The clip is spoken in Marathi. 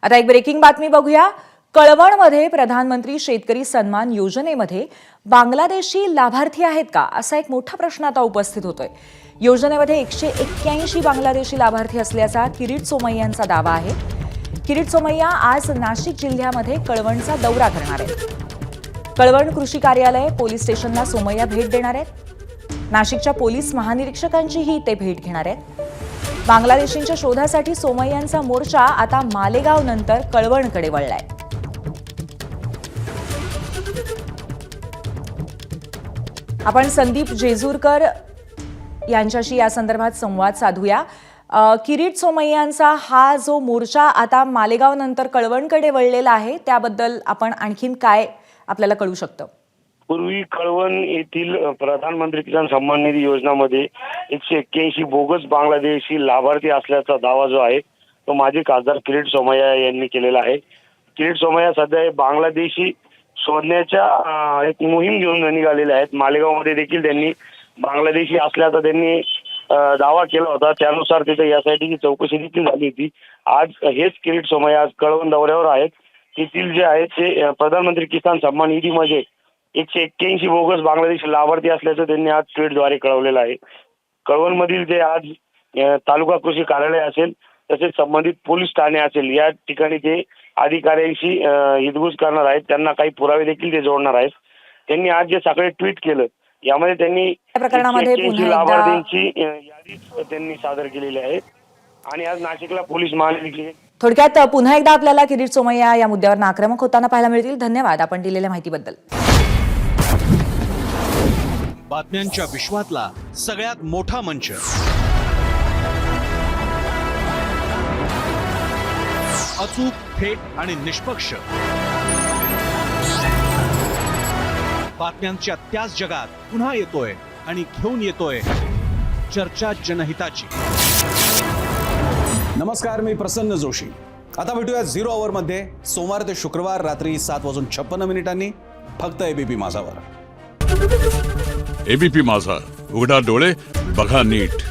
आता एक ब्रेकिंग बातमी बघूया। कळवणमध्ये प्रधानमंत्री शेतकरी सन्मान योजनेमध्ये बांगलादेशी लाभार्थी आहेत का, असा एक मोठा प्रश्न आता उपस्थित होतोय। योजनेमध्ये 181 बांगलादेशी लाभार्थी असल्याचा किरीट सोमय्यांचा दावा आहे। किरीट सोमय्या आज नाशिक जिल्ह्यामध्ये कळवणचा दौरा करणार आहेत। कळवण कृषी कार्यालय पोलीस स्टेशनला सोमय्या भेट देणार आहेत। नाशिकच्या पोलीस महानिरीक्षकांचीही ते भेट घेणार आहेत। बांगलादेशींच्या शोधासाठी सोमय्यांचा मोर्चा आता मालेगाव नंतर कळवणकडे वळलाय। आपण संदीप जेजूरकर यांच्याशी या संदर्भात संवाद साधूया। किरीट सोमय्यांचा हा जो मोर्चा आता मालेगाव नंतर कळवणकडे वळलेला आहे, त्याबद्दल आपण आणखीन काय आपल्याला कळू शकतं? पूर्वी कळवण येथील प्रधानमंत्री किसान सन्मान निधी योजनामध्ये 181 बोगस बांगलादेशी लाभार्थी असल्याचा दावा जो आहे तो माजी खासदार किरीट सोमय्या यांनी केलेला आहे। किरीट सोमय्या सध्या बांगलादेशी शोधण्याच्या एक मोहीम घेऊन निघालेले आहेत। मालेगावमध्ये देखील त्यांनी बांगलादेशी असल्याचा त्यांनी दावा केला होता, त्यानुसार तिथे यासाठीची चौकशी देखील झाली होती। आज हेच किरीट सोमय्या आज कळवण दौऱ्यावर आहेत। तेथील जे आहेत ते प्रधानमंत्री किसान सन्मान निधीमध्ये 181 बोगस बांगलादेशी लाभार्थी असल्याचं त्यांनी आज ट्विटद्वारे कळवलेलं आहे। कळवणमधील जे आज तालुका कृषी कार्यालय असेल तसेच संबंधित पोलीस ठाणे असेल या ठिकाणी ते अधिकाऱ्यांशी हितगुज करणार आहेत, त्यांना काही पुरावे देखील ते जोडणार आहेत। त्यांनी आज जे सकाळी ट्विट केलं यामध्ये त्यांनी प्रकरणामध्ये लाभार्थींची यादी त्यांनी सादर केलेली आहे आणि आज नाशिकला पोलीस महानिरीक्षक थोडक्यात पुन्हा एकदा आपल्याला किरीट सोमय्या या मुद्द्यावर आक्रमक होताना पाहायला मिळतील। धन्यवाद आपण दिलेल्या माहितीबद्दल। बातम्यांच्या विश्वातला सगळ्यात मोठा मंच, अचूक, थेट आणि निष्पक्ष बातम्यांच्या त्याच जगात पुन्हा येतोय आणि घेऊन येतोय चर्चा जनहिताची। नमस्कार, मी प्रसन्न जोशी। आता भेटूया 0 आवर मध्ये सोमवार ते शुक्रवार रात्री 7:56 फक्त एबीपी माझावर। एबीपी माझा, उघडा डोळे बघा नीट।